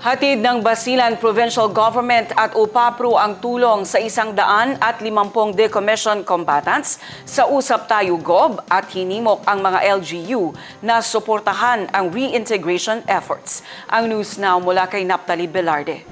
Hatid ng Basilan Provincial Government at UPAPRO ang tulong sa 150 decommissioned combatants sa Usap Tayo Gob at hinimok ang mga LGU na suportahan ang reintegration efforts. Ang news now mula kay Naphtali Velarde.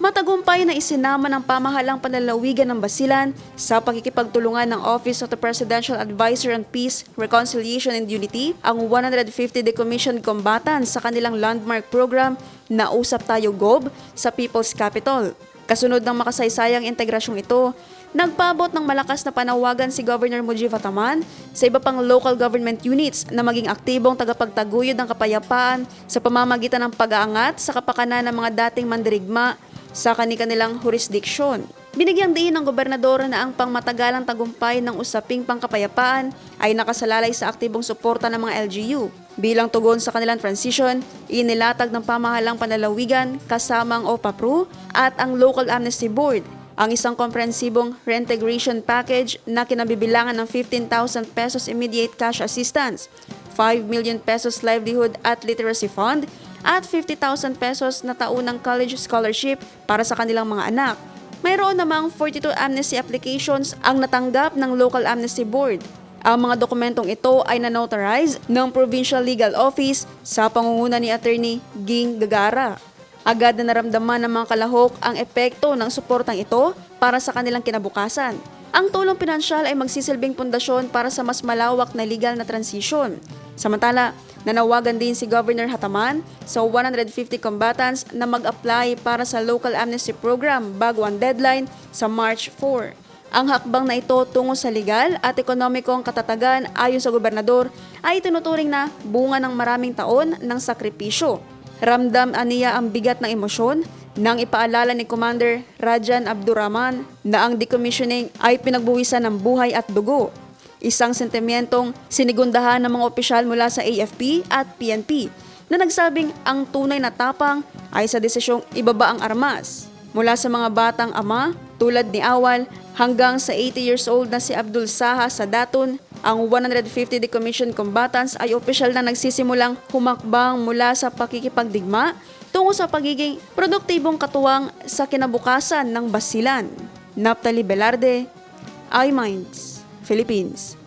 Matagumpay na isinama ng pamahalang panlalawigan ng Basilan sa pakikipagtulungan ng Office of the Presidential Advisor on Peace, Reconciliation and Unity ang 150 decommissioned combatants sa kanilang landmark program na Usap Tayo Gob sa People's Capital. Kasunod ng makasaysayang integrasyong ito, nagpaabot ng malakas na panawagan si Governor Mujib Ataman sa iba pang local government units na maging aktibong tagapagtaguyod ng kapayapaan sa pamamagitan ng pag-aangat sa kapakanan ng mga dating mandirigma sa kanilang jurisdiksyon. Binigyang diin ng gobernador na ang pangmatagalang tagumpay ng usaping pangkapayapaan ay nakasalalay sa aktibong suporta ng mga LGU. Bilang tugon sa kanilang transition, inilatag ng pamahalang panlalawigan kasama ang OPAPRO at ang Local Amnesty Board ang isang komprehensibong reintegration package na kinabibilangan ng 15,000 pesos immediate cash assistance, 5 million pesos livelihood at literacy fund, at 50,000 pesos na taunang college scholarship para sa kanilang mga anak. Mayroon namang 42 amnesty applications ang natanggap ng Local Amnesty Board. Ang mga dokumentong ito ay na-notarize ng Provincial Legal Office sa pangunguna ni Attorney Ging Gagara. Agad na naramdaman ng mga kalahok ang epekto ng suportang ito para sa kanilang kinabukasan. Ang tulong pinansyal ay magsisilbing pundasyon para sa mas malawak na legal na transisyon. Samantala, nanawagan din si Governor Hataman sa 150 combatants na mag-apply para sa Local Amnesty Program bago ang deadline sa March 4. Ang hakbang na ito tungo sa legal at ekonomikong katatagan ayon sa gobernador ay tinuturing na bunga ng maraming taon ng sakripisyo. Ramdam aniya ang bigat ng emosyon nang ipaalala ni Commander Rajan Abdurrahman na ang decommissioning ay pinagbuwisan ng buhay at dugo. Isang sentimentong sinigundahan ng mga opisyal mula sa AFP at PNP na nagsabing ang tunay na tapang ay sa desisyong ibaba ang armas. Mula sa mga batang ama tulad ni Awal hanggang sa 80 years old na si Abdul Saha sa Daton, ang 150 decommissioned combatants ay opisyal na nagsisimulang humakbang mula sa pakikipagdigma tungo sa pagiging produktibong katuwang sa kinabukasan ng Basilan. Naphtali Velarde, iMinds, Philippines.